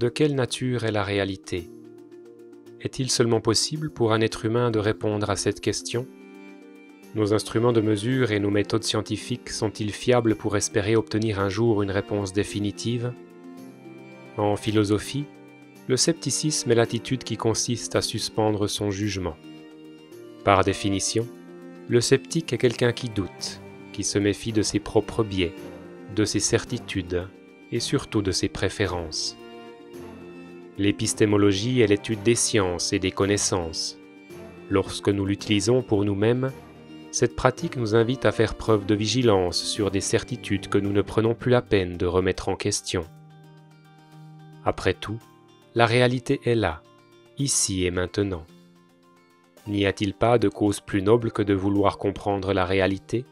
De quelle nature est la réalité? Est-il seulement possible pour un être humain de répondre à cette question? Nos instruments de mesure et nos méthodes scientifiques sont-ils fiables pour espérer obtenir un jour une réponse définitive? En philosophie, le scepticisme est l'attitude qui consiste à suspendre son jugement. Par définition, le sceptique est quelqu'un qui doute, qui se méfie de ses propres biais, de ses certitudes et surtout de ses préférences. L'épistémologie est l'étude des sciences et des connaissances. Lorsque nous l'utilisons pour nous-mêmes, cette pratique nous invite à faire preuve de vigilance sur des certitudes que nous ne prenons plus la peine de remettre en question. Après tout, la réalité est là, ici et maintenant. N'y a-t-il pas de cause plus noble que de vouloir comprendre la réalité?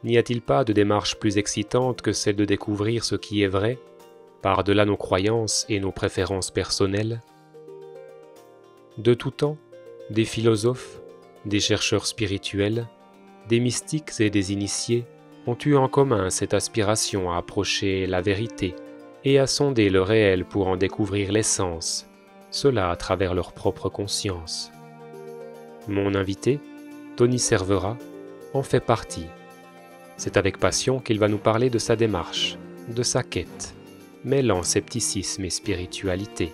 N'y a-t-il pas de démarche plus excitante que celle de découvrir ce qui est vrai, par-delà nos croyances et nos préférences personnelles? De tout temps, des philosophes, des chercheurs spirituels, des mystiques et des initiés ont eu en commun cette aspiration à approcher la vérité et à sonder le réel pour en découvrir l'essence, cela à travers leur propre conscience. Mon invité, Tony Cervera, en fait partie. C'est avec passion qu'il va nous parler de sa démarche, de sa quête, mêlant scepticisme et spiritualité.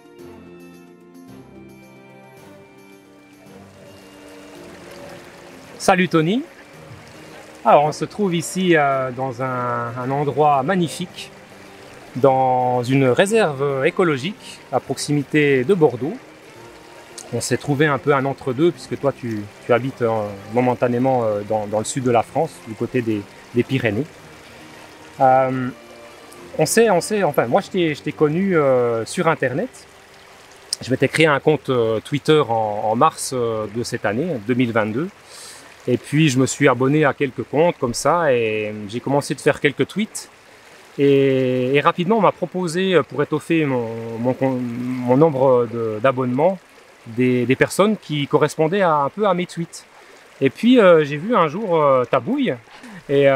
Salut Tony. Alors on se trouve ici dans un endroit magnifique, dans une réserve écologique à proximité de Bordeaux. On s'est trouvé un peu un entre-deux puisque toi tu habites momentanément dans le sud de la France, du côté des Pyrénées. Enfin moi je t'ai connu sur internet. Je m'étais créé un compte Twitter en mars de cette année, 2022. Et puis je me suis abonné à quelques comptes comme ça et j'ai commencé de faire quelques tweets. Et rapidement on m'a proposé, pour étoffer mon nombre d'abonnements, des personnes qui correspondaient un peu à mes tweets. Et puis j'ai vu un jour ta bouille et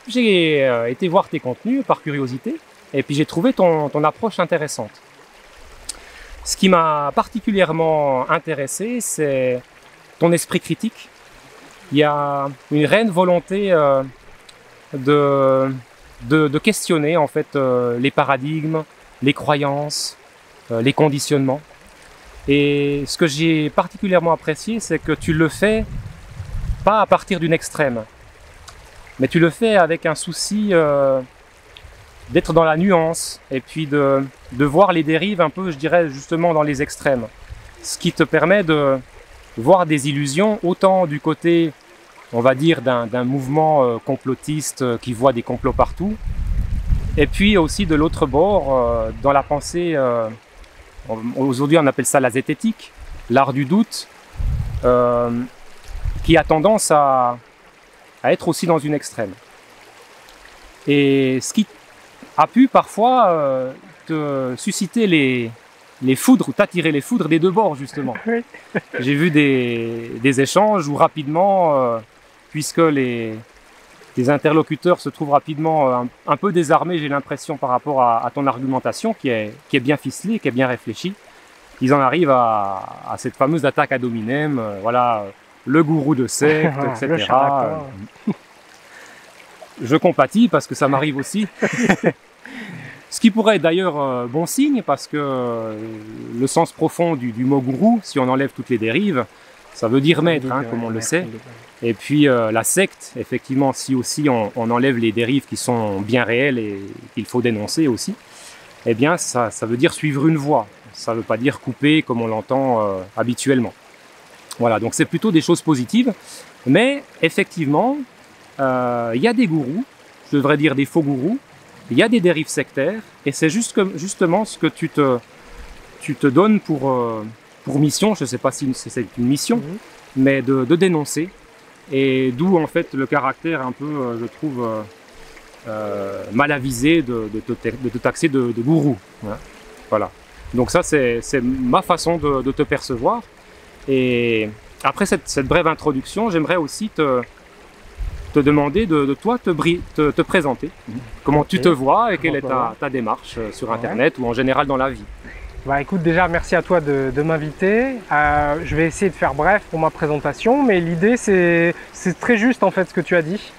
j'ai été voir tes contenus par curiosité et puis j'ai trouvé ton approche intéressante. Ce qui m'a particulièrement intéressé, c'est ton esprit critique. Il y a une réelle volonté de questionner en fait les paradigmes, les croyances, les conditionnements. Et ce que j'ai particulièrement apprécié, c'est que tu le fais pas à partir d'une extrême, mais tu le fais avec un souci d'être dans la nuance et puis de voir les dérives un peu, je dirais, justement dans les extrêmes. Ce qui te permet de voir des illusions autant du côté, on va dire, d'un mouvement complotiste qui voit des complots partout, et puis aussi de l'autre bord, dans la pensée, aujourd'hui on appelle ça la zététique, l'art du doute, qui a tendance à être aussi dans une extrême. Et ce qui a pu parfois te susciter les foudres, ou t'attirer les foudres des deux bords justement. Oui. J'ai vu des échanges où rapidement, puisque les interlocuteurs se trouvent rapidement un peu désarmés, j'ai l'impression, par rapport à ton argumentation qui est bien ficelée, qui est bien réfléchie, ils en arrivent à cette fameuse attaque ad hominem, voilà, le gourou de secte, etc. Je compatis parce que ça m'arrive aussi. Ce qui pourrait être d'ailleurs bon signe, parce que le sens profond du mot gourou, si on enlève toutes les dérives, ça veut dire maître, comme on le sait. Et puis la secte, effectivement, si aussi on enlève les dérives qui sont bien réelles et qu'il faut dénoncer aussi, eh bien ça veut dire suivre une voie. Ça ne veut pas dire couper comme on l'entend habituellement. Voilà, donc c'est plutôt des choses positives. Mais effectivement, il y a des gourous, je devrais dire des faux gourous, il y a des dérives sectaires, et c'est justement ce que tu te donnes pour mission, je ne sais pas si c'est une mission, mais de dénoncer, et d'où en fait le caractère un peu, je trouve, mal avisé de te taxer de gourou. Hein. Voilà. Donc ça, c'est ma façon de te percevoir. Et après cette brève introduction, j'aimerais aussi te demander de toi te présenter. Comment tu te vois et quelle est ta démarche sur Internet ou en général dans la vie. Bah écoute, déjà merci à toi de m'inviter. Je vais essayer de faire bref pour ma présentation, mais l'idée c'est très juste en fait ce que tu as dit.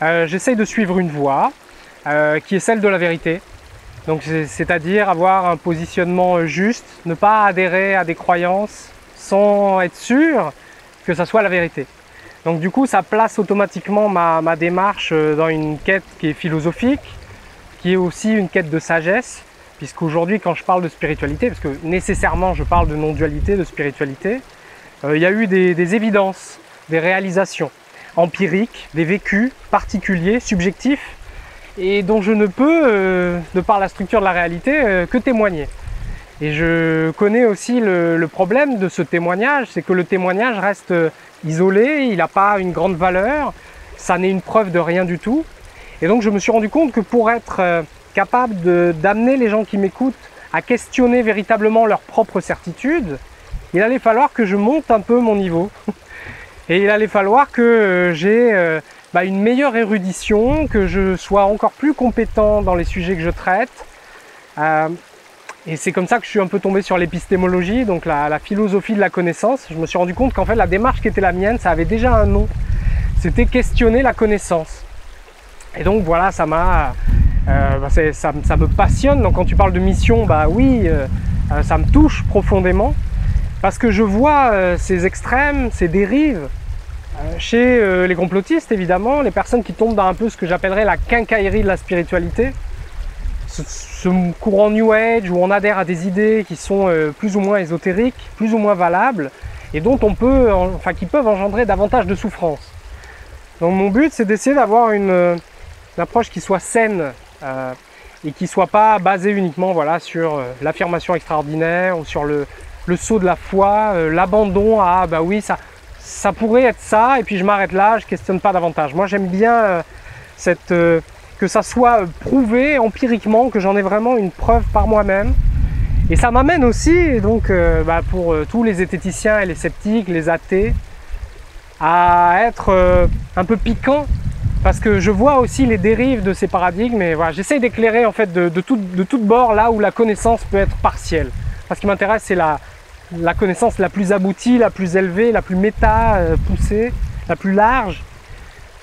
J'essaye de suivre une voie qui est celle de la vérité. Donc c'est-à-dire avoir un positionnement juste, ne pas adhérer à des croyances sans être sûr que ça soit la vérité. Donc du coup ça place automatiquement ma démarche dans une quête qui est philosophique, qui est aussi une quête de sagesse. Puisqu'aujourd'hui, quand je parle de spiritualité, parce que nécessairement je parle de non-dualité, de spiritualité, il y a eu des évidences, des réalisations empiriques, des vécus particuliers, subjectifs, et dont je ne peux, de par la structure de la réalité, que témoigner. Et je connais aussi le problème de ce témoignage, c'est que le témoignage reste isolé, il n'a pas une grande valeur, ça n'est une preuve de rien du tout. Et donc je me suis rendu compte que pour être capable d'amener les gens qui m'écoutent à questionner véritablement leurs propres certitudes, il allait falloir que je monte un peu mon niveau. Et il allait falloir que j'ai une meilleure érudition, que je sois encore plus compétent dans les sujets que je traite. Et c'est comme ça que je suis un peu tombé sur l'épistémologie, donc la philosophie de la connaissance. Je me suis rendu compte qu'en fait la démarche qui était la mienne, ça avait déjà un nom. C'était questionner la connaissance. Et donc voilà, ça me passionne. Donc quand tu parles de mission, ça me touche profondément parce que je vois ces extrêmes, ces dérives chez les complotistes évidemment, les personnes qui tombent dans un peu ce que j'appellerais la quincaillerie de la spiritualité, ce courant New Age où on adhère à des idées qui sont plus ou moins ésotériques, plus ou moins valables et dont qui peuvent engendrer davantage de souffrance. Donc mon but c'est d'essayer d'avoir une approche qui soit saine et qui ne soit pas basée uniquement sur l'affirmation extraordinaire ou sur le saut de la foi, l'abandon à ça pourrait être ça et puis je m'arrête là, je ne questionne pas davantage. Moi j'aime bien que ça soit prouvé empiriquement, que j'en ai vraiment une preuve par moi-même. Et ça m'amène aussi, donc pour tous les zététiciens et les sceptiques, les athées, à être un peu piquant. Parce que je vois aussi les dérives de ces paradigmes et voilà, j'essaye d'éclairer en fait de tout bord là où la connaissance peut être partielle. Parce ce qui m'intéresse c'est la connaissance la plus aboutie, la plus élevée, la plus méta poussée, la plus large.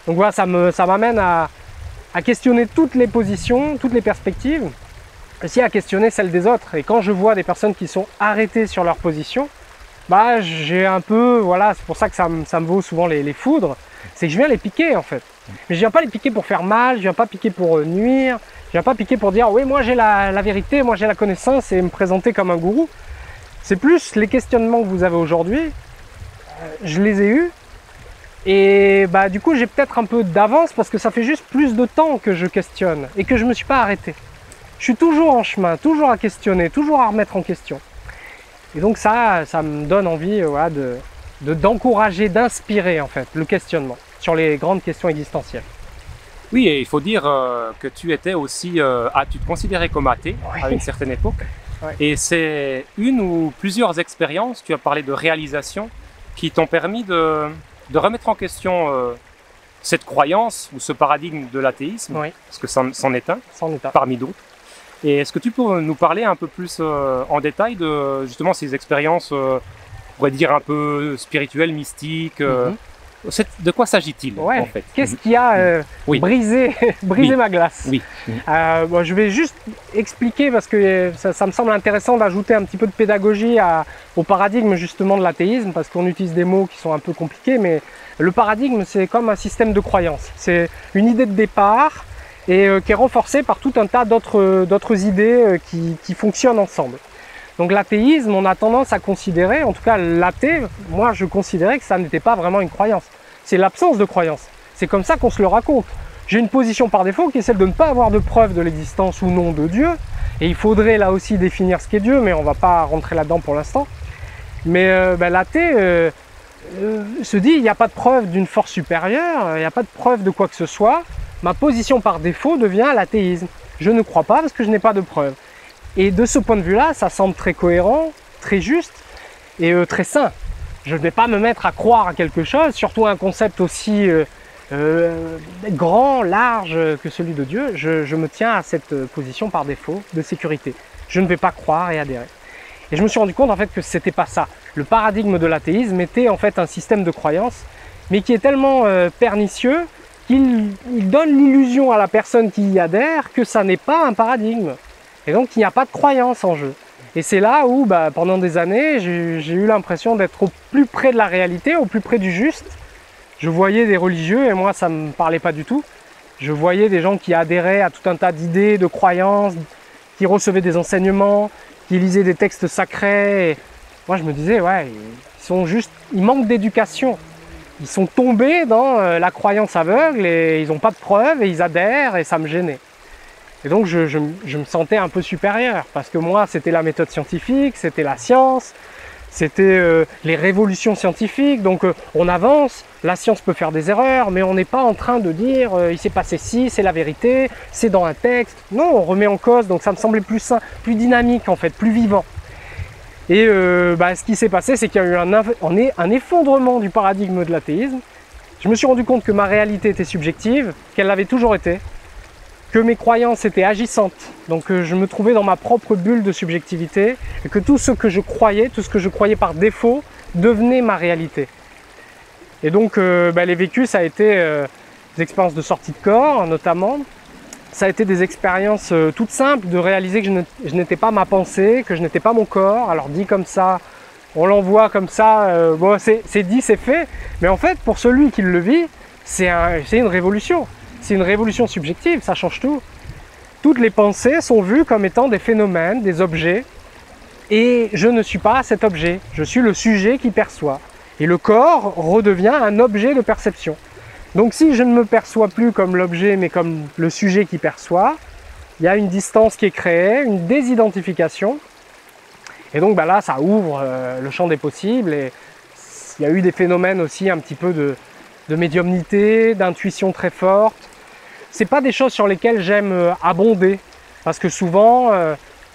Donc voilà, ça m'amène à questionner toutes les positions, toutes les perspectives, aussi à questionner celles des autres. Et quand je vois des personnes qui sont arrêtées sur leur position, j'ai un peu, c'est pour ça que ça me vaut souvent les foudres, c'est que je viens les piquer en fait. Mais je viens pas les piquer pour faire mal, je viens pas piquer pour nuire, je viens pas piquer pour dire oui moi j'ai la vérité, moi j'ai la connaissance et me présenter comme un gourou. C'est plus les questionnements que vous avez aujourd'hui, je les ai eus et du coup j'ai peut-être un peu d'avance parce que ça fait juste plus de temps que je questionne et que je me suis pas arrêté. Je suis toujours en chemin, toujours à questionner, toujours à remettre en question. Et donc ça me donne envie d'encourager, d'inspirer en fait le questionnement sur les grandes questions existentielles. Oui, et il faut dire que tu étais aussi, tu te considérais comme athée à une certaine époque. Ouais. Et c'est une ou plusieurs expériences, tu as parlé de réalisation, qui t'ont permis de remettre en question cette croyance ou ce paradigme de l'athéisme, parce que c'en est un, parmi d'autres. Et est-ce que tu peux nous parler un peu plus en détail de justement ces expériences, on pourrait dire un peu spirituelles, mystiques, de quoi s'agit-il en fait? Qu'est-ce qui a brisé ma glace? Je vais juste expliquer parce que ça me semble intéressant d'ajouter un petit peu de pédagogie au paradigme justement de l'athéisme parce qu'on utilise des mots qui sont un peu compliqués, mais le paradigme c'est comme un système de croyance. C'est une idée de départ et qui est renforcée par tout un tas d'autres idées qui fonctionnent ensemble. Donc l'athéisme, on a tendance à considérer, en tout cas l'athée, moi je considérais que ça n'était pas vraiment une croyance. C'est l'absence de croyance. C'est comme ça qu'on se le raconte. J'ai une position par défaut qui est celle de ne pas avoir de preuve de l'existence ou non de Dieu. Et il faudrait là aussi définir ce qu'est Dieu, mais on ne va pas rentrer là-dedans pour l'instant. Mais l'athée se dit, il n'y a pas de preuve d'une force supérieure, il n'y a pas de preuve de quoi que ce soit. Ma position par défaut devient l'athéisme. Je ne crois pas parce que je n'ai pas de preuve. Et de ce point de vue-là, ça semble très cohérent, très juste et très sain. Je ne vais pas me mettre à croire à quelque chose, surtout un concept aussi grand, large que celui de Dieu, je me tiens à cette position par défaut de sécurité. Je ne vais pas croire et adhérer. Et je me suis rendu compte en fait que c'était pas ça. Le paradigme de l'athéisme était en fait un système de croyance, mais qui est tellement pernicieux qu'il donne l'illusion à la personne qui y adhère que ça n'est pas un paradigme. Et donc il n'y a pas de croyance en jeu. Et c'est là où pendant des années, j'ai eu l'impression d'être au plus près de la réalité, au plus près du juste. Je voyais des religieux, et moi ça ne me parlait pas du tout. Je voyais des gens qui adhéraient à tout un tas d'idées, de croyances, qui recevaient des enseignements, qui lisaient des textes sacrés. Et moi je me disais, ouais, ils manquent d'éducation. Ils sont tombés dans la croyance aveugle et ils n'ont pas de preuves et ils adhèrent et ça me gênait. Et donc je me sentais un peu supérieur parce que moi c'était la méthode scientifique, c'était la science, c'était les révolutions scientifiques, donc on avance, la science peut faire des erreurs, mais on n'est pas en train de dire il s'est passé ci, c'est la vérité, c'est dans un texte. Non, on remet en cause, donc ça me semblait plus sain, plus dynamique en fait, plus vivant. Et ce qui s'est passé, c'est qu'il y a eu un effondrement du paradigme de l'athéisme. Je me suis rendu compte que ma réalité était subjective, qu'elle l'avait toujours été, que mes croyances étaient agissantes, donc je me trouvais dans ma propre bulle de subjectivité, et que tout ce que je croyais par défaut, devenait ma réalité. Et donc les vécus, ça a été des expériences de sortie de corps, notamment. Ça a été des expériences toutes simples, de réaliser que je n'étais pas ma pensée, que je n'étais pas mon corps. Alors dit comme ça, on l'envoie comme ça, c'est dit, c'est fait, mais en fait, pour celui qui le vit, c'est une révolution. C'est une révolution subjective, ça change tout. Toutes les pensées sont vues comme étant des phénomènes, des objets, et je ne suis pas cet objet, je suis le sujet qui perçoit. Et le corps redevient un objet de perception. Donc si je ne me perçois plus comme l'objet, mais comme le sujet qui perçoit, il y a une distance qui est créée, une désidentification. Et donc là, ça ouvre le champ des possibles, et il y a eu des phénomènes aussi un petit peu de médiumnité, d'intuition très forte. C'est pas des choses sur lesquelles j'aime abonder, parce que souvent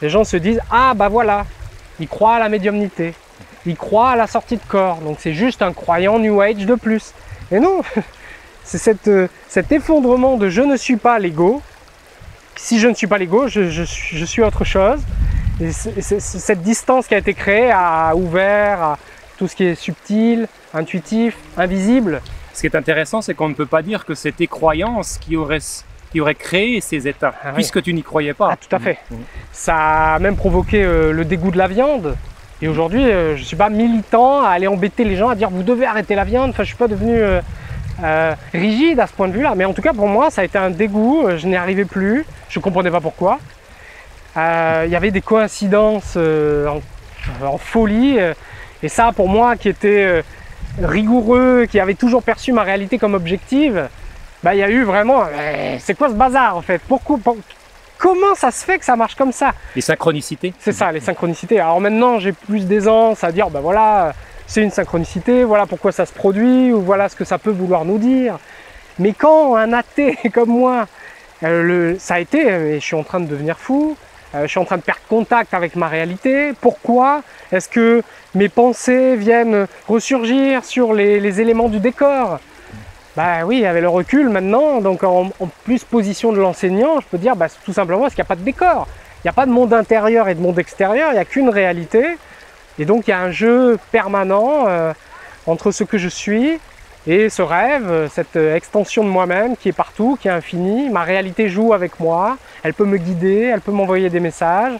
les gens se disent ah voilà, ils croient à la médiumnité, ils croient à la sortie de corps, donc c'est juste un croyant New Age de plus. Et non, c'est cet effondrement de je ne suis pas l'ego. Si je ne suis pas l'ego, je suis autre chose. Et cette distance qui a été créée a ouvert à tout ce qui est subtil, intuitif, invisible. Ce qui est intéressant, c'est qu'on ne peut pas dire que c'est tes croyances qui auraient créé ces états, puisque tu n'y croyais pas. Ah, tout à fait. Ça a même provoqué le dégoût de la viande. Et aujourd'hui, je ne suis pas militant à aller embêter les gens, à dire vous devez arrêter la viande. Enfin, je ne suis pas devenu rigide à ce point de vue-là. Mais en tout cas, pour moi, ça a été un dégoût. Je n'y arrivais plus. Je ne comprenais pas pourquoi. Il y avait des coïncidences en folie. Et ça, pour moi, qui était rigoureux, qui avait toujours perçu ma réalité comme objective, il y a eu vraiment c'est quoi ce bazar en fait, comment ça se fait que ça marche comme ça? Les synchronicités. C'est ça, les synchronicités. Alors maintenant j'ai plus d'aisance à dire voilà, c'est une synchronicité, voilà pourquoi ça se produit, ou voilà ce que ça peut vouloir nous dire. Mais quand un athée comme moi, ça a été, je suis en train de devenir fou, je suis en train de perdre contact avec ma réalité. Pourquoi est-ce que mes pensées viennent ressurgir sur les éléments du décor? Oui, avec le recul maintenant, donc en plus position de l'enseignant, je peux dire tout simplement parce qu'il n'y a pas de décor. Il n'y a pas de monde intérieur et de monde extérieur, il n'y a qu'une réalité. Et donc il y a un jeu permanent entre ce que je suis et ce rêve, cette extension de moi-même qui est partout, qui est infinie. Ma réalité joue avec moi, elle peut me guider, elle peut m'envoyer des messages.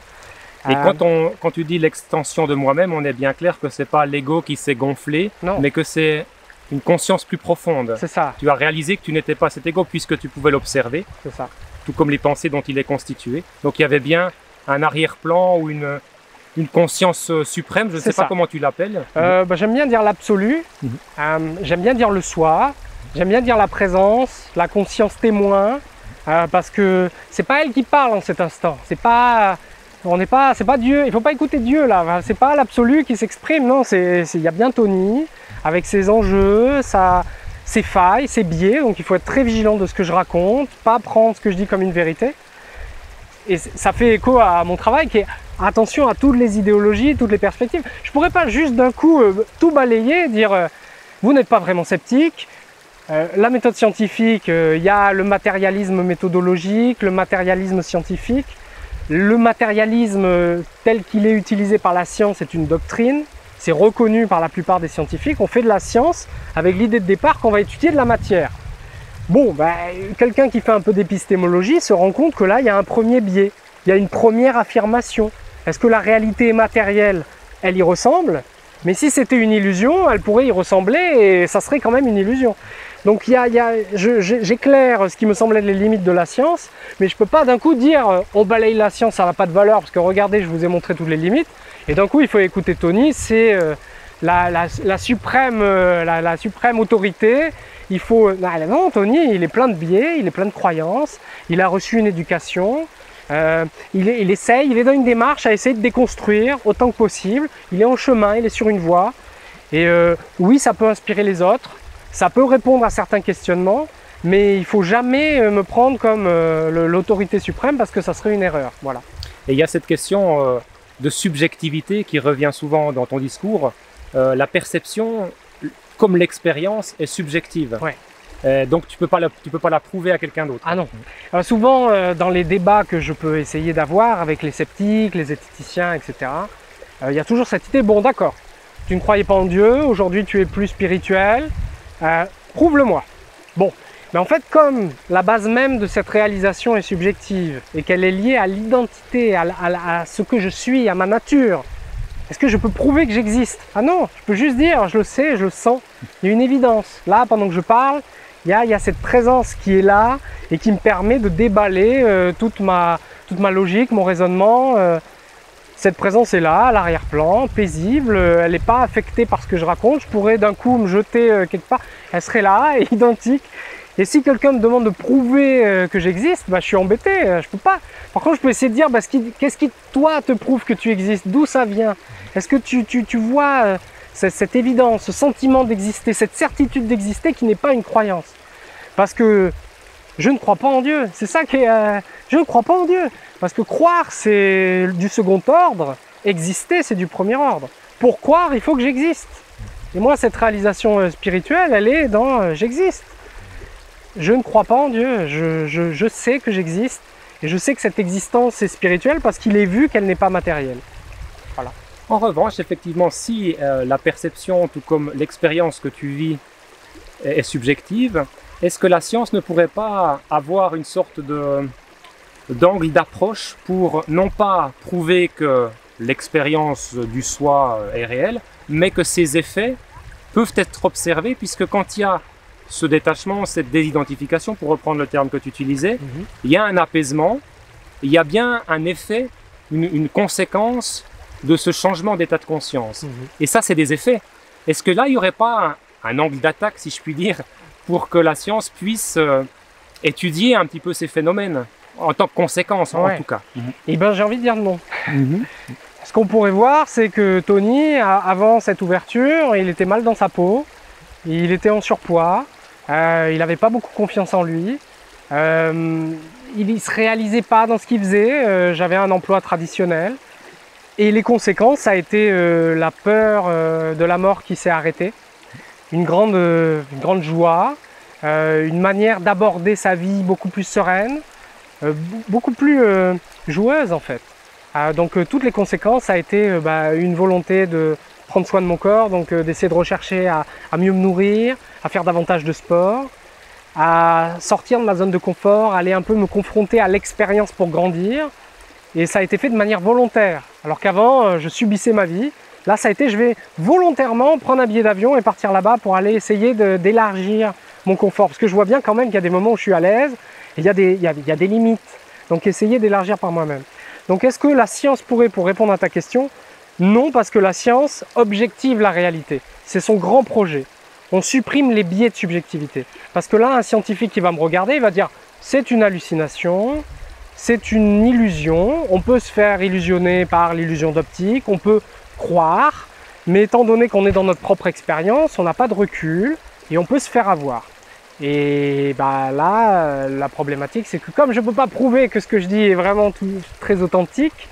Et quand tu dis l'extension de moi-même, on est bien clair que ce n'est pas l'ego qui s'est gonflé, mais que c'est une conscience plus profonde. C'est ça. Tu as réalisé que tu n'étais pas cet ego puisque tu pouvais l'observer. C'est ça. Tout comme les pensées dont il est constitué. Donc il y avait bien un arrière-plan ou une conscience suprême, je ne sais pas comment tu l'appelles. J'aime bien dire l'absolu, j'aime bien dire le soi, j'aime bien dire la présence, la conscience témoin, parce que c'est pas elle qui parle en cet instant. C'est pas Dieu. Il faut pas écouter Dieu là. C'est pas l'absolu qui s'exprime. Non, il y a bien Tony avec ses enjeux, ses failles, ses biais. Donc il faut être très vigilant de ce que je raconte, pas prendre ce que je dis comme une vérité. Et ça fait écho à mon travail qui est attention à toutes les idéologies, toutes les perspectives. Je pourrais pas juste d'un coup tout balayer, dire vous n'êtes pas vraiment sceptique, La méthode scientifique, il y a le matérialisme méthodologique, le matérialisme scientifique. Le matérialisme tel qu'il est utilisé par la science est une doctrine. C'est reconnu par la plupart des scientifiques. On fait de la science avec l'idée de départ qu'on va étudier de la matière. Bon, quelqu'un qui fait un peu d'épistémologie se rend compte que là, il y a un premier biais. Il y a une première affirmation. Est-ce que la réalité matérielle, elle y ressemble? Mais si c'était une illusion, elle pourrait y ressembler et ça serait quand même une illusion. Donc j'éclaire ce qui me semblait les limites de la science, mais je ne peux pas d'un coup dire on balaye la science, ça n'a pas de valeur, parce que regardez, je vous ai montré toutes les limites, et d'un coup il faut écouter Tony, c'est la suprême autorité. Il faut... Non, Tony, il est plein de biais, il est plein de croyances, il a reçu une éducation, il est dans une démarche à essayer de déconstruire autant que possible, il est en chemin, il est sur une voie, et oui, ça peut inspirer les autres, ça peut répondre à certains questionnements, mais il ne faut jamais me prendre comme l'autorité suprême parce que ça serait une erreur. Voilà. Et il y a cette question de subjectivité qui revient souvent dans ton discours. La perception, comme l'expérience, est subjective. Ouais. Donc tu peux pas la prouver à quelqu'un d'autre. Ah non. Souvent, dans les débats que je peux essayer d'avoir avec les sceptiques, les zététiciens, etc., il y a toujours cette idée, bon d'accord, tu ne croyais pas en Dieu, aujourd'hui tu es plus spirituel, prouve-le-moi. Bon, mais en fait, comme la base même de cette réalisation est subjective et qu'elle est liée à l'identité, à ce que je suis, à ma nature, est-ce que je peux prouver que j'existe? Ah non, je peux juste dire, je le sais, je le sens. Il y a une évidence. Là, pendant que je parle, il y a cette présence qui est là et qui me permet de déballer toute ma logique, mon raisonnement. Cette présence est là, à l'arrière-plan, paisible, elle n'est pas affectée par ce que je raconte. Je pourrais d'un coup me jeter quelque part, elle serait là, identique. Et si quelqu'un me demande de prouver que j'existe, je suis embêté, je peux pas. Par contre, je peux essayer de dire, qu'est-ce qui, toi, te prouve que tu existes? D'où ça vient? Est-ce que tu vois cette évidence, ce sentiment d'exister, cette certitude d'exister qui n'est pas une croyance? Parce que je ne crois pas en Dieu, c'est ça qui est... je ne crois pas en Dieu. Parce que croire, c'est du second ordre, exister, c'est du premier ordre. Pour croire, il faut que j'existe. Et moi, cette réalisation spirituelle, elle est dans j'existe. Je ne crois pas en Dieu, je sais que j'existe, et je sais que cette existence est spirituelle parce qu'il est vu qu'elle n'est pas matérielle. Voilà. En revanche, effectivement, si la perception, tout comme l'expérience que tu vis, est subjective, est-ce que la science ne pourrait pas avoir une sorte d'angle d'approche pour non pas prouver que l'expérience du soi est réelle, mais que ses effets peuvent être observés, puisque quand il y a ce détachement, cette désidentification, pour reprendre le terme que tu utilisais, il y a un apaisement, il y a bien un effet, une conséquence de ce changement d'état de conscience. Et ça, c'est des effets. Est-ce que là, il n'y aurait pas un angle d'attaque, si je puis dire, pour que la science puisse étudier un petit peu ces phénomènes, en tant que conséquence, en tout cas? Eh bien, j'ai envie de dire non. Ce qu'on pourrait voir, c'est que Tony, avant cette ouverture, il était mal dans sa peau, il était en surpoids, il n'avait pas beaucoup confiance en lui, il ne se réalisait pas dans ce qu'il faisait, j'avais un emploi traditionnel, et les conséquences, ça a été la peur de la mort qui s'est arrêtée, une grande joie, une manière d'aborder sa vie beaucoup plus sereine, beaucoup plus joueuse en fait. Donc toutes les conséquences, ça a été une volonté de prendre soin de mon corps, donc d'essayer de rechercher à mieux me nourrir, à faire davantage de sport, à sortir de ma zone de confort, aller un peu me confronter à l'expérience pour grandir. Et ça a été fait de manière volontaire. Alors qu'avant, je subissais ma vie. Là, ça a été, je vais volontairement prendre un billet d'avion et partir là-bas pour aller essayer d'élargir mon confort. Parce que je vois bien quand même qu'il y a des moments où je suis à l'aise et il y a des limites. Donc essayer d'élargir par moi-même. Donc est-ce que la science pourrait, pour répondre à ta question, non, parce que la science objective la réalité. C'est son grand projet. On supprime les biais de subjectivité. Parce que là, un scientifique qui va me regarder, il va dire c'est une hallucination, c'est une illusion, on peut se faire illusionner par l'illusion d'optique, on peut croire, mais étant donné qu'on est dans notre propre expérience, on n'a pas de recul et on peut se faire avoir. Et là, la problématique, c'est que comme je ne peux pas prouver que ce que je dis est vraiment très authentique,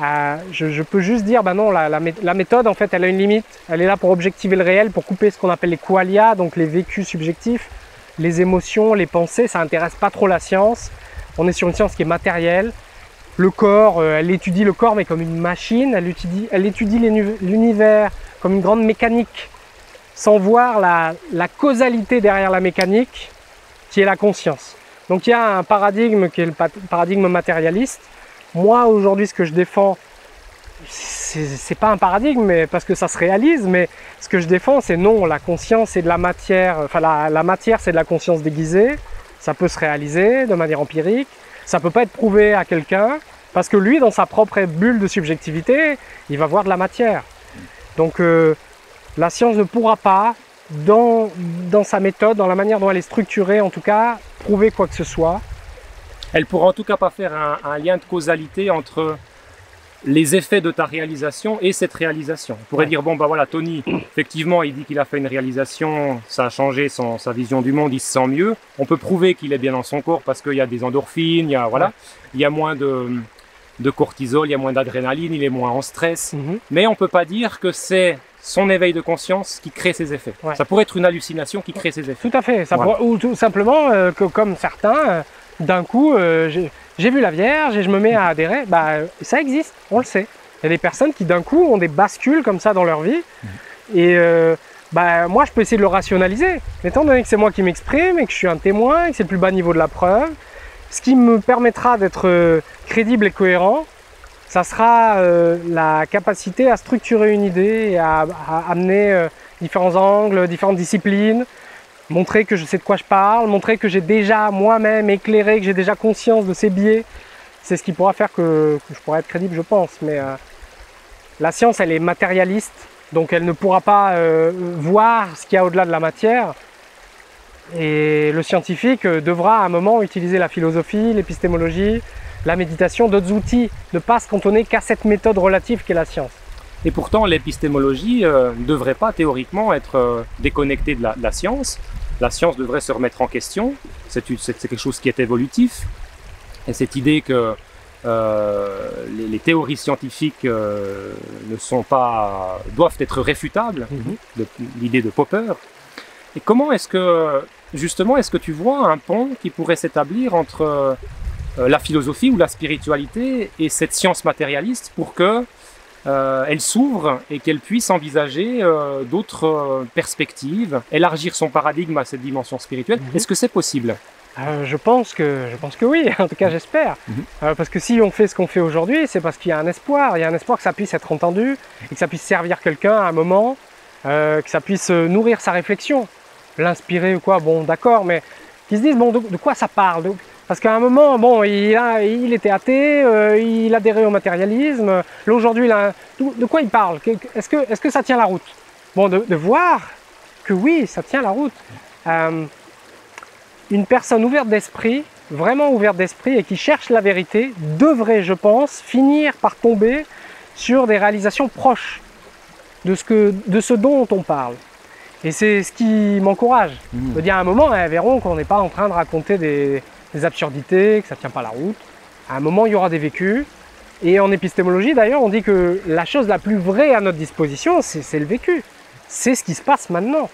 Je peux juste dire, bah non, la méthode, en fait, elle a une limite. Elle est là pour objectiver le réel, pour couper ce qu'on appelle les qualia, donc les vécus subjectifs, les émotions, les pensées. Ça n'intéresse pas trop la science. On est sur une science qui est matérielle. Le corps, elle étudie le corps, mais comme une machine. Elle étudie l'univers comme une grande mécanique, sans voir la causalité derrière la mécanique, qui est la conscience. Donc il y a un paradigme qui est le paradigme matérialiste. Moi, aujourd'hui, ce que je défends, c'est pas un paradigme, mais parce que ça se réalise, mais ce que je défends, c'est non, la conscience, c'est de la matière, enfin la matière, c'est de la conscience déguisée, ça peut se réaliser de manière empirique, ça peut pas être prouvé à quelqu'un, parce que lui, dans sa propre bulle de subjectivité, il va voir de la matière. Donc, la science ne pourra pas, dans sa méthode, dans la manière dont elle est structurée, en tout cas, prouver quoi que ce soit. Elle pourra en tout cas pas faire un lien de causalité entre les effets de ta réalisation et cette réalisation. On pourrait dire, bon bah voilà, Tony, effectivement, il dit qu'il a fait une réalisation, ça a changé sa vision du monde, il se sent mieux. On peut prouver qu'il est bien dans son corps parce qu'il y a des endorphines, il y a moins de cortisol, il y a moins d'adrénaline, il est moins en stress. Mais on peut pas dire que c'est son éveil de conscience qui crée ses effets. Ça pourrait être une hallucination qui crée ses effets. Tout à fait. Ou tout simplement, comme certains... d'un coup, j'ai vu la Vierge et je me mets à adhérer. Bah, ça existe, on le sait. Il y a des personnes qui d'un coup ont des bascules comme ça dans leur vie. Et bah, moi, je peux essayer de le rationaliser. Mais étant donné que c'est moi qui m'exprime et que je suis un témoin et que c'est le plus bas niveau de la preuve, ce qui me permettra d'être crédible et cohérent, ça sera la capacité à structurer une idée et à amener différents angles, différentes disciplines, montrer que je sais de quoi je parle, montrer que j'ai déjà moi-même éclairé, que j'ai déjà conscience de ces biais. C'est ce qui pourra faire que je pourrai être crédible, je pense. Mais la science, elle est matérialiste, donc elle ne pourra pas voir ce qu'il y a au-delà de la matière. Et le scientifique devra à un moment utiliser la philosophie, l'épistémologie, la méditation, d'autres outils, ne pas se cantonner qu'à cette méthode relative qu'est la science. Et pourtant, l'épistémologie ne devrait pas théoriquement être déconnectée de la science. La science devrait se remettre en question. C'est quelque chose qui est évolutif. Et cette idée que les théories scientifiques doivent être réfutables, l'idée de Popper. Et comment est-ce que tu vois un pont qui pourrait s'établir entre la philosophie ou la spiritualité et cette science matérialiste pour que elle s'ouvre et qu'elle puisse envisager d'autres perspectives, élargir son paradigme à cette dimension spirituelle. Est-ce que c'est possible ? Je pense que oui, en tout cas j'espère. Parce que si on fait ce qu'on fait aujourd'hui, c'est parce qu'il y a un espoir. Il y a un espoir que ça puisse être entendu et que ça puisse servir quelqu'un à un moment, que ça puisse nourrir sa réflexion, l'inspirer ou quoi. Bon, d'accord, mais qu'ils se disent, bon, de quoi ça parle ? Parce qu'à un moment, bon, il était athée, il adhérait au matérialisme. Là aujourd'hui, de quoi il parle ? Est-ce que ça tient la route ? Bon, de voir que oui, ça tient la route. Une personne ouverte d'esprit, vraiment ouverte d'esprit et qui cherche la vérité, devrait, je pense, finir par tomber sur des réalisations proches de ce dont on parle. Et c'est ce qui m'encourage. De dire à un moment, elles verront qu'on n'est pas en train de raconter des absurdités, que ça ne tient pas la route. À un moment, il y aura des vécus. Et en épistémologie, d'ailleurs, on dit que la chose la plus vraie à notre disposition, c'est le vécu. C'est ce qui se passe maintenant.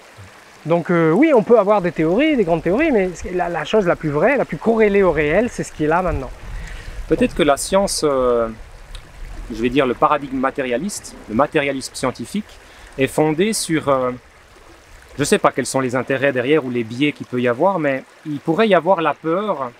Donc oui, on peut avoir des théories, des grandes théories, mais la chose la plus vraie, la plus corrélée au réel, c'est ce qui est là maintenant. Peut-être que la science, je vais dire le paradigme matérialiste, le matérialisme scientifique, est fondé sur... je ne sais pas quels sont les intérêts derrière ou les biais qu'il peut y avoir, mais il pourrait y avoir la peur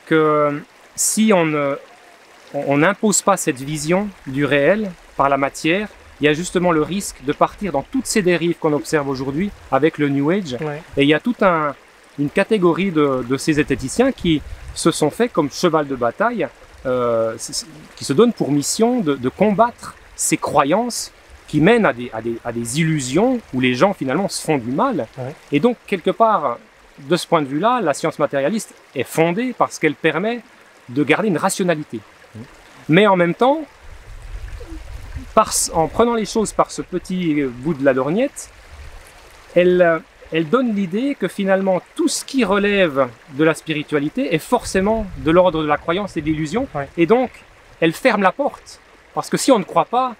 que si on n'impose pas cette vision du réel par la matière, il y a justement le risque de partir dans toutes ces dérives qu'on observe aujourd'hui avec le New Age. Ouais. Et il y a toute une catégorie de ces zététiciens qui se sont faits comme cheval de bataille, qui se donnent pour mission de combattre ces croyances qui mènent à des illusions où les gens finalement se font du mal. Ouais. Et donc, quelque part, de ce point de vue-là, la science matérialiste est fondée parce qu'elle permet de garder une rationalité. Mais en même temps, en prenant les choses par ce petit bout de la lorgnette, elle donne l'idée que finalement tout ce qui relève de la spiritualité est forcément de l'ordre de la croyance et de l'illusion. Ouais. Et donc, elle ferme la porte Parce que si on ne croit pas,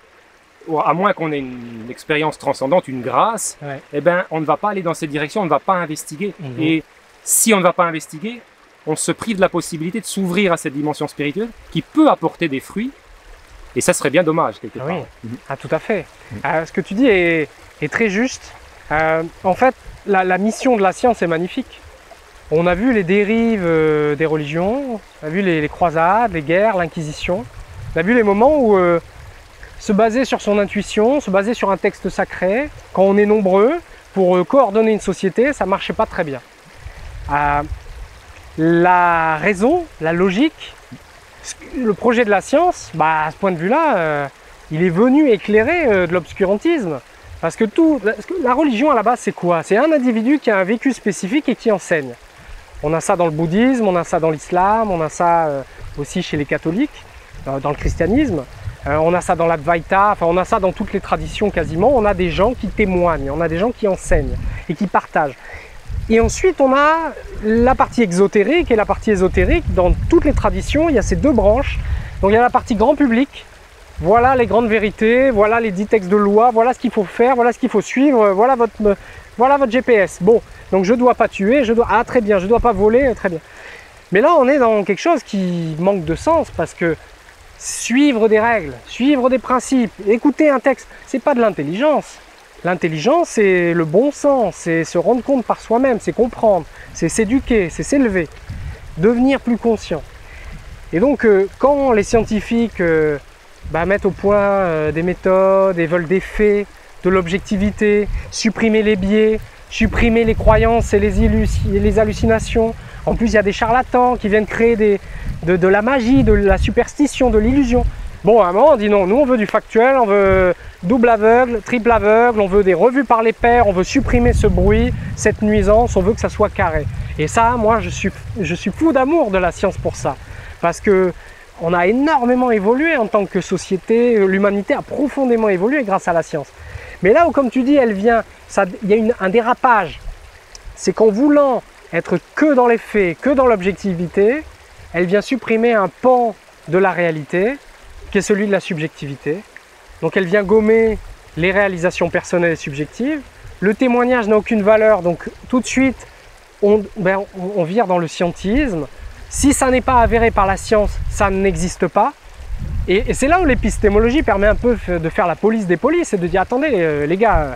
ou à moins qu'on ait une expérience transcendante, une grâce, Ouais. eh ben, on ne va pas aller dans cette direction, on ne va pas investiguer. Et si on ne va pas investiguer, on se prive de la possibilité de s'ouvrir à cette dimension spirituelle qui peut apporter des fruits. Et ça serait bien dommage, quelque Ah part. oui, ah, tout à fait. Ce que tu dis est très juste. En fait, la mission de la science est magnifique. On a vu les dérives des religions, on a vu les croisades, les guerres, l'Inquisition. On a vu les moments où se baser sur son intuition, se baser sur un texte sacré, quand on est nombreux, pour coordonner une société, ça ne marchait pas très bien. La raison, la logique, le projet de la science, à ce point de vue-là, il est venu éclairer de l'obscurantisme. Parce que la religion à la base, c'est quoi? C'est un individu qui a un vécu spécifique et qui enseigne. On a ça dans le bouddhisme, on a ça dans l'islam, on a ça aussi chez les catholiques, dans le christianisme. On a ça dans l'Advaita, enfin on a ça dans toutes les traditions quasiment. On a des gens qui témoignent, on a des gens qui enseignent et qui partagent. Et ensuite on a la partie exotérique et la partie ésotérique. Dans toutes les traditions, il y a ces deux branches. Donc il y a la partie grand public. Voilà les grandes vérités, voilà les 10 textes de loi, voilà ce qu'il faut faire, voilà ce qu'il faut suivre, voilà votre GPS. Bon, donc je ne dois pas tuer, ah très bien, je ne dois pas voler, très bien. Mais là on est dans quelque chose qui manque de sens parce que suivre des règles, suivre des principes, écouter un texte, c'est pas de l'intelligence. L'intelligence, c'est le bon sens, c'est se rendre compte par soi-même, c'est comprendre, c'est s'éduquer, c'est s'élever, devenir plus conscient. Et donc, quand les scientifiques mettent au point des méthodes et veulent des faits, de l'objectivité, supprimer les biais, supprimer les croyances et les hallucinations. En plus, il y a des charlatans qui viennent créer de la magie, de la superstition, de l'illusion. Bon, à un moment, on dit non, nous on veut du factuel, on veut double aveugle, triple aveugle, on veut des revues par les pairs, on veut supprimer ce bruit, cette nuisance, on veut que ça soit carré. Et ça, moi, je suis fou d'amour de la science pour ça. Parce que on a énormément évolué en tant que société, l'humanité a profondément évolué grâce à la science. Mais là où, comme tu dis, il y a un dérapage, c'est qu'en voulant être que dans les faits, que dans l'objectivité, elle vient supprimer un pan de la réalité, qui est celui de la subjectivité. Donc elle vient gommer les réalisations personnelles et subjectives. Le témoignage n'a aucune valeur, donc tout de suite, on vire dans le scientisme. Si ça n'est pas avéré par la science, ça n'existe pas. Et c'est là où l'épistémologie permet un peu de faire la police des polices et de dire attendez les gars,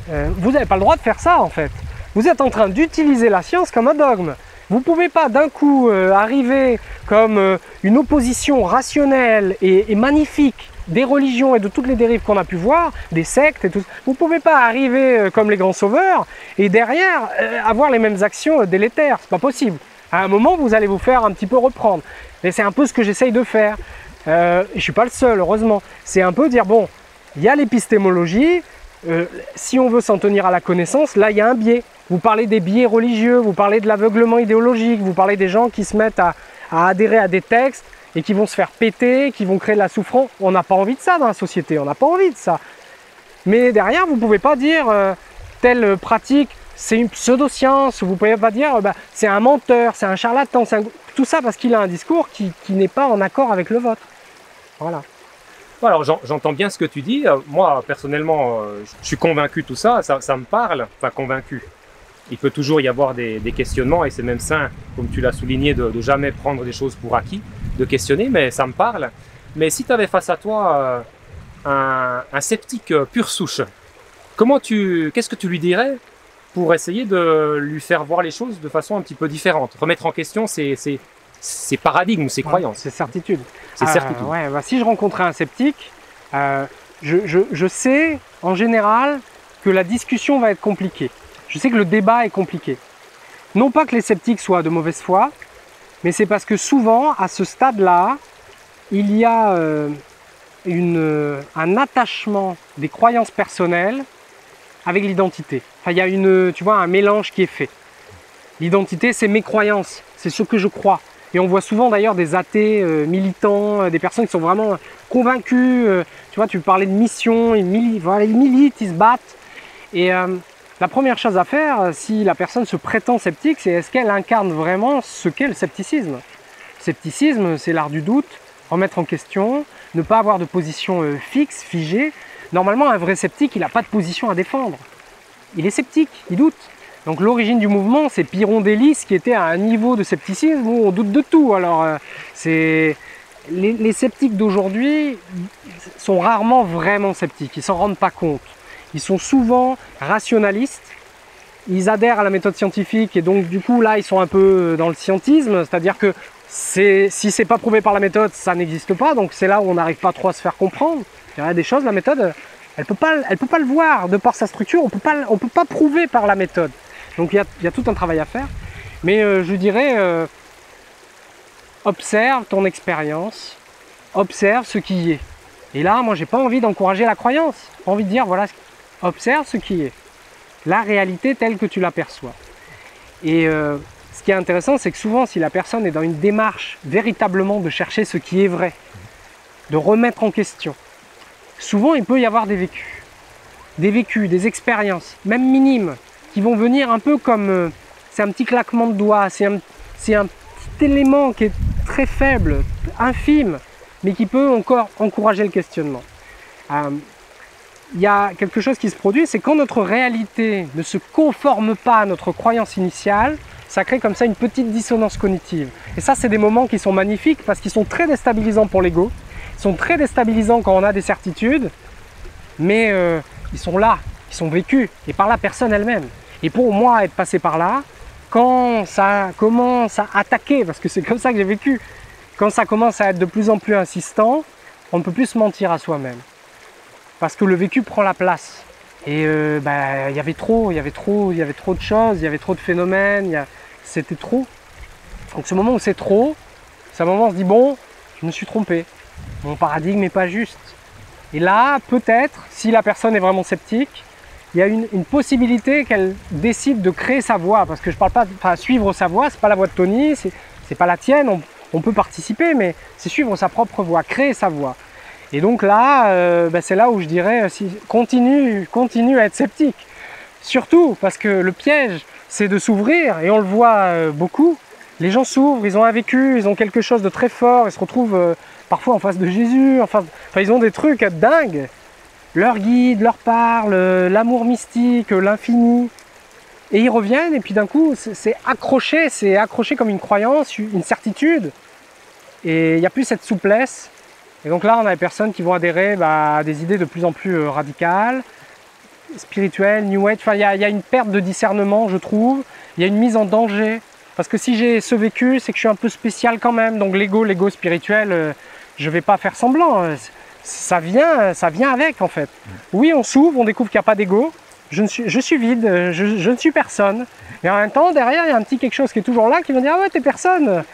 vous n'avez pas le droit de faire ça en fait. Vous êtes en train d'utiliser la science comme un dogme. Vous ne pouvez pas d'un coup arriver comme une opposition rationnelle et magnifique des religions et de toutes les dérives qu'on a pu voir, des sectes et tout. Vous ne pouvez pas arriver comme les grands sauveurs et derrière avoir les mêmes actions délétères. C'est pas possible. À un moment, vous allez vous faire un petit peu reprendre. Et c'est un peu ce que j'essaye de faire. Je ne suis pas le seul, heureusement. C'est un peu dire, bon, il y a l'épistémologie, si on veut s'en tenir à la connaissance, là, il y a un biais. Vous parlez des biais religieux, vous parlez de l'aveuglement idéologique, vous parlez des gens qui se mettent à adhérer à des textes et qui vont se faire péter, qui vont créer de la souffrance. On n'a pas envie de ça dans la société, on n'a pas envie de ça. Mais derrière, vous ne pouvez pas dire telle pratique, c'est une pseudo-science, vous ne pouvez pas dire c'est un menteur, c'est un charlatan, tout ça parce qu'il a un discours qui n'est pas en accord avec le vôtre. Voilà. Alors j'entends bien ce que tu dis. Moi personnellement, je suis convaincu de tout ça, ça me parle, enfin convaincu. Il peut toujours y avoir des questionnements et c'est même sain, comme tu l'as souligné, de jamais prendre des choses pour acquis, de questionner, mais ça me parle. Mais si tu avais face à toi un sceptique pure souche, qu'est-ce que tu lui dirais pour essayer de lui faire voir les choses de façon un petit peu différente, remettre en question ses paradigmes ou ses croyances. Ses certitudes. Ses certitudes. Ouais, si je rencontrais un sceptique, je sais en général que la discussion va être compliquée. Je sais que le débat est compliqué. Non pas que les sceptiques soient de mauvaise foi, mais c'est parce que souvent, à ce stade-là, il y a un attachement des croyances personnelles avec l'identité. Enfin, il y a un mélange qui est fait. L'identité, c'est mes croyances, c'est ce que je crois. Et on voit souvent d'ailleurs des athées militants, des personnes qui sont vraiment convaincus. Tu vois, tu parlais de mission, ils militent, ils se battent. Et la première chose à faire, si la personne se prétend sceptique, c'est est-ce qu'elle incarne vraiment ce qu'est le scepticisme. Le scepticisme, c'est l'art du doute. remettre en question, ne pas avoir de position fixe, figée. Normalement, un vrai sceptique, il n'a pas de position à défendre. Il est sceptique, il doute. Donc l'origine du mouvement, c'est Pyrrhon d'Hélice qui était à un niveau de scepticisme où on doute de tout. Alors les sceptiques d'aujourd'hui sont rarement vraiment sceptiques, ils s'en rendent pas compte. Ils sont souvent rationalistes, ils adhèrent à la méthode scientifique et donc du coup là ils sont un peu dans le scientisme, c'est-à-dire que si c'est pas prouvé par la méthode, ça n'existe pas, donc c'est là où on n'arrive pas trop à se faire comprendre. Il y a des choses, la méthode, elle peut pas le voir de par sa structure, on peut pas prouver par la méthode. Donc il y a tout un travail à faire, mais je dirais, observe ton expérience, observe ce qui y est. Et là, moi j'ai pas envie d'encourager la croyance, j'ai envie de dire, voilà, observe ce qui est, la réalité telle que tu l'aperçois. Et ce qui est intéressant, c'est que souvent, si la personne est dans une démarche véritablement de chercher ce qui est vrai, de remettre en question, souvent il peut y avoir des vécus, des expériences, même minimes, qui vont venir un peu comme, c'est un petit claquement de doigts, c'est un petit élément qui est très faible, infime, mais qui peut encore encourager le questionnement. Il y a quelque chose qui se produit, c'est quand notre réalité ne se conforme pas à notre croyance initiale, ça crée comme ça une petite dissonance cognitive. Et ça, c'est des moments qui sont magnifiques parce qu'ils sont très déstabilisants pour l'ego, ils sont très déstabilisants quand on a des certitudes, mais ils sont là, ils sont vécus, et par la personne elle-même. Et pour moi, être passé par là, quand ça commence à attaquer, parce que c'est comme ça que j'ai vécu, quand ça commence à être de plus en plus insistant, on ne peut plus se mentir à soi-même. Parce que le vécu prend la place. Et il y avait trop de choses, il y avait trop de phénomènes, c'était trop. Donc ce moment où c'est trop, c'est un moment où on se dit, bon, je me suis trompé, mon paradigme n'est pas juste. Et là, peut-être, si la personne est vraiment sceptique, il y a une possibilité qu'elle décide de créer sa voie, parce que je parle pas, enfin, suivre sa voie, c'est pas la voie de Tony, c'est pas la tienne, on peut participer, mais c'est suivre sa propre voie, créer sa voie. Et donc là, c'est là où je dirais, continue à être sceptique. Surtout parce que le piège, c'est de s'ouvrir, et on le voit beaucoup. Les gens s'ouvrent, ils ont un vécu, ils ont quelque chose de très fort, ils se retrouvent parfois en face de Jésus, enfin ils ont des trucs dingues. Leur guide leur parle, l'amour mystique, l'infini. Et ils reviennent, et puis d'un coup, c'est accroché comme une croyance, une certitude. Et il n'y a plus cette souplesse. Et donc là, on a des personnes qui vont adhérer à des idées de plus en plus radicales, spirituelles, New Age. Enfin, il y a une perte de discernement, je trouve. Il y a une mise en danger. Parce que si j'ai ce vécu, c'est que je suis un peu spécial quand même. Donc l'ego spirituel, je ne vais pas faire semblant. Ça vient avec en fait. Oui, on s'ouvre, on découvre qu'il n'y a pas d'ego. Je suis vide, je ne suis personne. Et en même temps, derrière, il y a un petit quelque chose qui est toujours là qui va dire « Ah ouais, t'es personne !»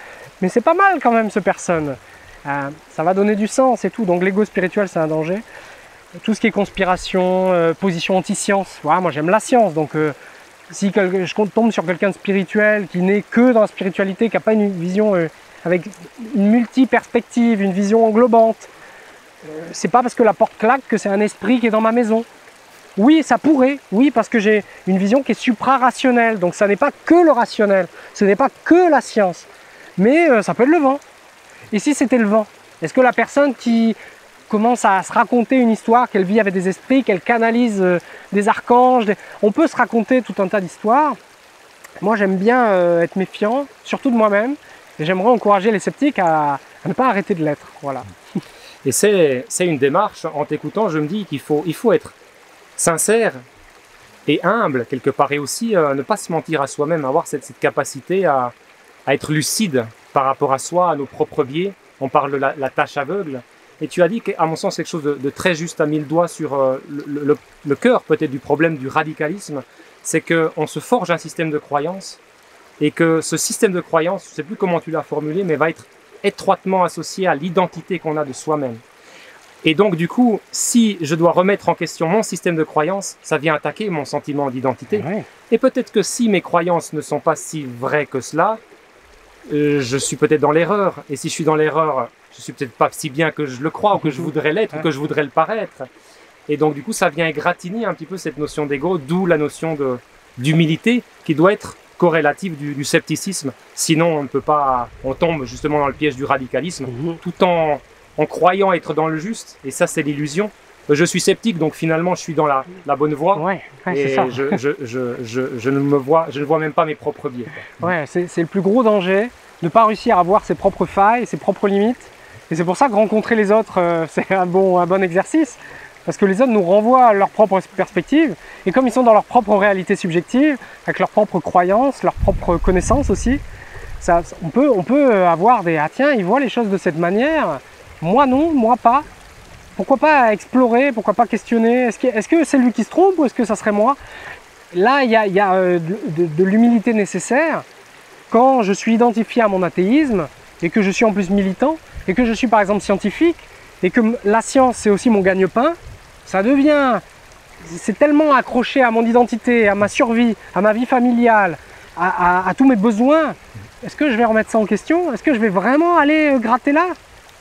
Mais c'est pas mal quand même ce personne. Ça va donner du sens et tout. Donc l'ego spirituel, c'est un danger. Tout ce qui est conspiration, position anti-science. Voilà, moi j'aime la science. Donc si je tombe sur quelqu'un de spirituel qui n'est que dans la spiritualité, qui n'a pas une vision avec une multi-perspective, une vision englobante, c'est pas parce que la porte claque que c'est un esprit qui est dans ma maison. Oui, ça pourrait, oui, parce que j'ai une vision qui est supra-rationnelle, donc ça n'est pas que le rationnel, ce n'est pas que la science, mais ça peut être le vent. Et si c'était le vent, est-ce que la personne qui commence à se raconter une histoire, qu'elle vit avec des esprits, qu'elle canalise des archanges, on peut se raconter tout un tas d'histoires. Moi j'aime bien être méfiant, surtout de moi-même, et j'aimerais encourager les sceptiques à ne pas arrêter de l'être, voilà. Et c'est une démarche, en t'écoutant, je me dis qu'il faut être sincère et humble quelque part, et aussi ne pas se mentir à soi-même, avoir cette capacité à être lucide par rapport à soi, à nos propres biais. On parle de la tâche aveugle. Et tu as dit qu'à mon sens, quelque chose de très juste, à mis le doigt sur le cœur peut-être du problème du radicalisme, c'est qu'on se forge un système de croyance, et que ce système de croyance, je ne sais plus comment tu l'as formulé, mais va être étroitement associé à l'identité qu'on a de soi-même. Et donc du coup, si je dois remettre en question mon système de croyance, ça vient attaquer mon sentiment d'identité. Ouais. Et peut-être que si mes croyances ne sont pas si vraies que cela, je suis peut-être dans l'erreur. Et si je suis dans l'erreur, je suis peut-être pas si bien que je le crois, ou que je voudrais l'être, ou que je voudrais le paraître. Et donc du coup, ça vient égratigner un petit peu cette notion d'ego, d'où la notion d'humilité qui doit être corrélative du scepticisme. Sinon, on ne peut pas, on tombe justement dans le piège du radicalisme, tout en croyant être dans le juste. Et ça, c'est l'illusion. Je suis sceptique, donc finalement, je suis dans la bonne voie. Ouais, et c'est ça. je ne vois même pas mes propres biais. Ouais, c'est le plus gros danger, de ne pas réussir à voir ses propres failles, ses propres limites. Et c'est pour ça que rencontrer les autres, c'est un bon exercice. Parce que les autres nous renvoient à leur propre perspective. Et comme ils sont dans leur propre réalité subjective, avec leurs propres croyances, leurs propres connaissances aussi, on peut avoir des « Ah tiens, ils voient les choses de cette manière, moi non, moi pas ». Pourquoi pas explorer, pourquoi pas questionner? Est-ce que c'est lui qui se trompe ou est-ce que ça serait moi? Là, il y a de l'humilité nécessaire quand je suis identifié à mon athéisme et que je suis en plus militant et que je suis par exemple scientifique et que la science c'est aussi mon gagne-pain. C'est tellement accroché à mon identité, à ma survie, à ma vie familiale, à tous mes besoins. Est-ce que je vais remettre ça en question? Est-ce que je vais vraiment aller gratter là?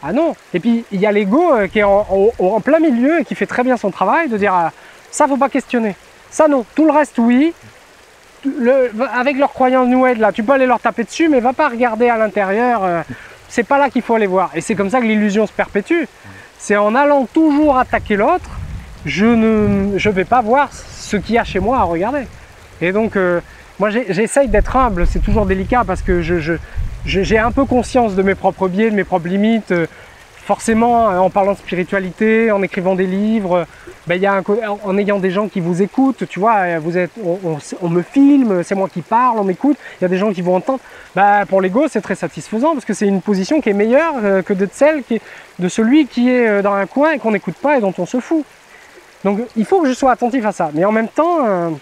Ah non. Et puis il y a l'ego qui est en plein milieu et qui fait très bien son travail de dire ça faut pas questionner, ça non, tout le reste oui. Avec leurs croyances New Age là, tu peux aller leur taper dessus mais va pas regarder à l'intérieur, c'est pas là qu'il faut aller voir. Et c'est comme ça que l'illusion se perpétue. C'est en allant toujours attaquer l'autre, je vais pas voir ce qu'il y a chez moi à regarder. Et donc moi j'essaye d'être humble, c'est toujours délicat parce que j'ai un peu conscience de mes propres biais, de mes propres limites. Forcément, en parlant de spiritualité, en écrivant des livres, en ayant des gens qui vous écoutent, tu vois, on me filme, c'est moi qui parle, on m'écoute, il y a des gens qui vont entendre. Pour l'ego, c'est très satisfaisant parce que c'est une position qui est meilleure que celle de celui qui est dans un coin et qu'on n'écoute pas et dont on se fout. Donc il faut que je sois attentif à ça. Mais en même temps,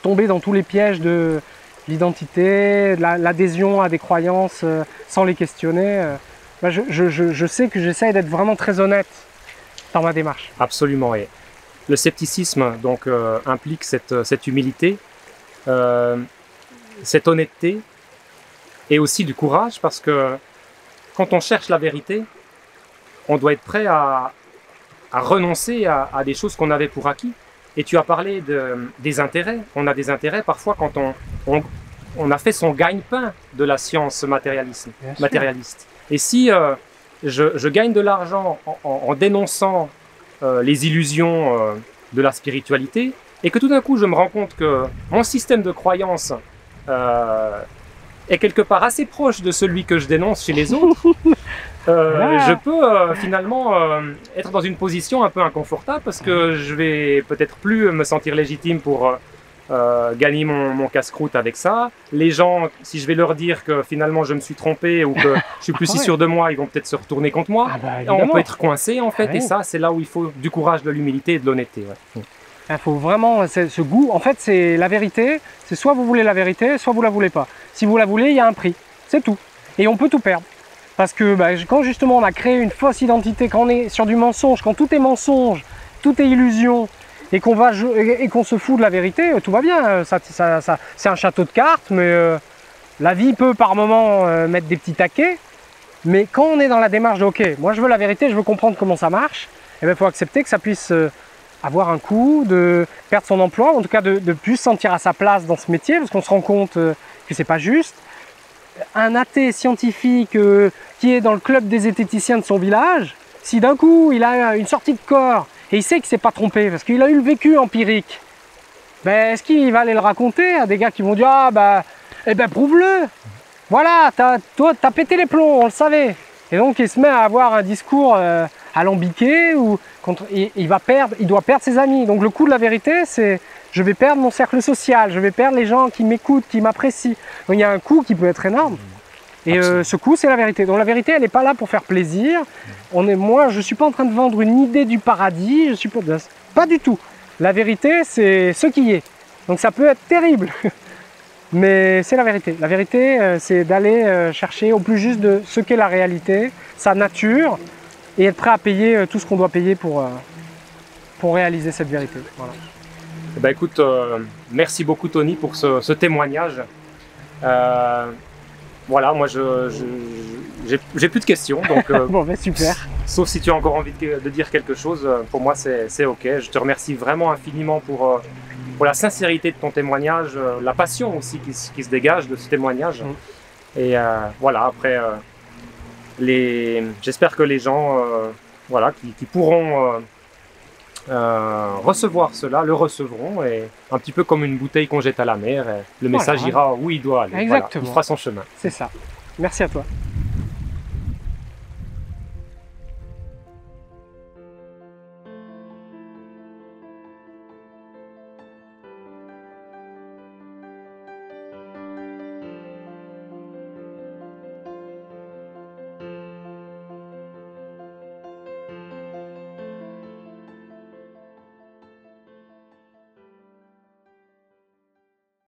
tomber dans tous les pièges de l'identité, l'adhésion à des croyances sans les questionner, je sais que j'essaie d'être vraiment très honnête dans ma démarche. Absolument. Et le scepticisme donc, implique cette humilité, cette honnêteté et aussi du courage parce que quand on cherche la vérité, on doit être prêt à renoncer à des choses qu'on avait pour acquis. Et tu as parlé des intérêts. On a des intérêts parfois quand on a fait son gagne-pain de la science matérialiste. Et si je gagne de l'argent en dénonçant les illusions de la spiritualité, et que tout d'un coup je me rends compte que mon système de croyance est quelque part assez proche de celui que je dénonce chez les autres, je peux finalement être dans une position un peu inconfortable parce que je vais peut-être plus me sentir légitime pour gagner mon casse-croûte avec ça. Les gens, si je vais leur dire que finalement je me suis trompé ou que je suis plus si sûr de moi, ils vont peut-être se retourner contre moi. On peut être coincé en fait, et ça c'est là où il faut du courage, de l'humilité et de l'honnêteté. Ouais. Il faut vraiment ce goût. En fait, c'est la vérité. C'est soit vous voulez la vérité, soit vous la voulez pas. Si vous la voulez, il y a un prix. C'est tout. Et on peut tout perdre. Parce que quand justement on a créé une fausse identité, quand on est sur du mensonge, quand tout est mensonge, tout est illusion, et qu'on se fout de la vérité, tout va bien. C'est un château de cartes, mais la vie peut par moment mettre des petits taquets. Mais quand on est dans la démarche de ok, moi je veux la vérité, je veux comprendre comment ça marche, il faut accepter que ça puisse avoir un coût, de perdre son emploi, en tout cas de plus se sentir à sa place dans ce métier, parce qu'on se rend compte que c'est pas juste. Un athée scientifique qui est dans le club des zététiciens de son village, si d'un coup il a une sortie de corps et il sait qu'il ne s'est pas trompé parce qu'il a eu le vécu empirique, est-ce qu'il va aller le raconter à des gars qui vont dire prouve-le, voilà, toi t'as pété les plombs, on le savait. Et donc il se met à avoir un discours alambiqué où il doit perdre ses amis. Donc le coût de la vérité, c'est je vais perdre mon cercle social, je vais perdre les gens qui m'écoutent, qui m'apprécient. Donc il y a un coût qui peut être énorme. Et ce coût, c'est la vérité. Donc la vérité, elle n'est pas là pour faire plaisir. Moi, je ne suis pas en train de vendre une idée du paradis. Je suis pas du tout. La vérité, c'est ce qui est. Donc ça peut être terrible. Mais c'est la vérité. La vérité, c'est d'aller chercher au plus juste de ce qu'est la réalité, sa nature, et être prêt à payer tout ce qu'on doit payer pour réaliser cette vérité. Voilà. Écoute, merci beaucoup Tony pour ce témoignage. Voilà, moi j'ai plus de questions, donc bon, super. Sauf si tu as encore envie de dire quelque chose, pour moi c'est ok. Je te remercie vraiment infiniment pour la sincérité de ton témoignage, la passion aussi qui se dégage de ce témoignage. Et voilà, après, j'espère que les gens voilà, qui pourront recevoir cela, le recevront, et un petit peu comme une bouteille qu'on jette à la mer, et le message ira où il doit aller. Exactement. Voilà, il fera son chemin. C'est ça. Merci à toi.